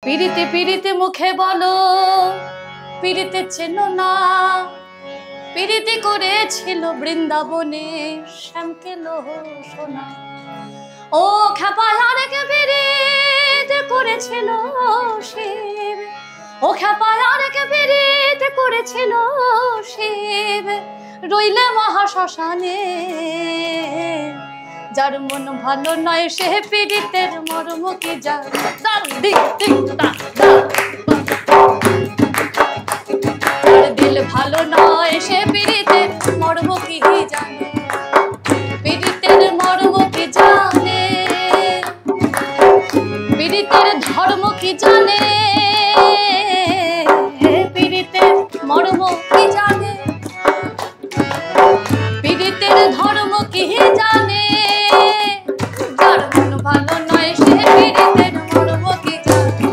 পিরিতে পিরিতে মুখে বলো পিরিতে চেনো না, পিরিতি করেছিল বৃন্দাবনে শ্যামকে লোহ সোনা। ও খ্যাপায় আরেকে পিরিত করেছিল শিব, ও খ্যাপায় আরেকে পিরিত করেছিল শিব, রইলে মহাশ্মশানে। যার মন ভালো নয় সে পীড়িতের মর্ম কি জানে। দিল ভালো নয় সে পীড়িতের মর্ম কি জানে, পীড়িতের মর্ম কি জানে, পীড়িতের ধর্ম কি জানে, পীড়িতের মর্ম কি জানে, পীড়িতের ধর্ম কি জানে। যার মন ভালো নয় সে পীড়িতের মর্ম কি জানে,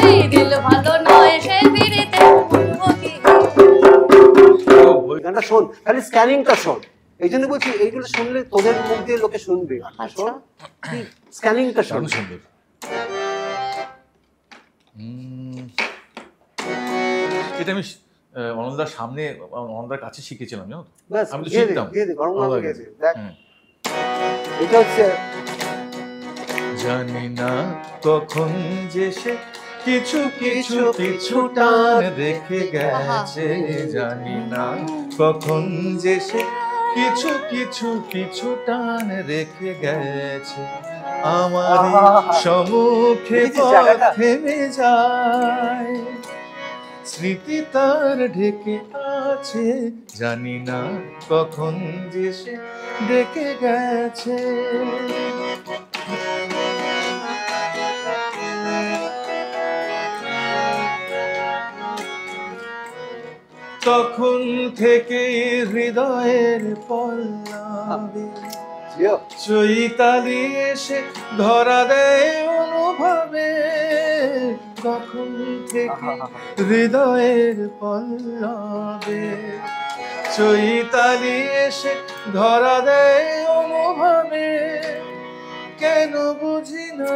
এই দিল ভালো নয় সে পীড়িতের মর্ম কি। গানটা শোন, খালি স্ক্যানিংটা শোন। এই জন্য বলছি এইগুলো শুনলে তোদের মুখ দিয়ে লোকে শুনবে। আচ্ছা স্ক্যানিংটা শোন। সুন্দর। এটা আমি অনন্দার সামনে, অনন্দার কাছে শিখেছিলাম, জানো তো? আমি তো শিখতাম। এটা হচ্ছে জানি না কখন যে সে কিছু কিছু কিছু টান রেখে গেছে, জানি না কখন যে সে কিছু কিছু কিছু টান রেখে গেছে। আমার সম্মুখে পথ থেমে যায়, স্মৃতি তার ঢেকে আছে, জানি না কখন যে সে ডেকে গেছে। তখন থেকে হৃদয়ের পল্লবে চৈতালি এসে ধরা দেয় অনুভবে, তখন থেকে হৃদয়ের পল্লবে চৈতালি এসে ধরা দেয় অনুভবে। কেন বুঝি না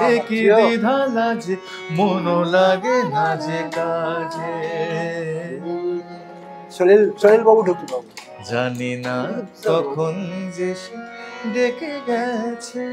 যে কি দ্বিধা লাজে, মনো লাগে না যে কাজে। সোহেল বাবু ঢুকতে পাবো, জানি না তখন যে সে ডেকে গেছে।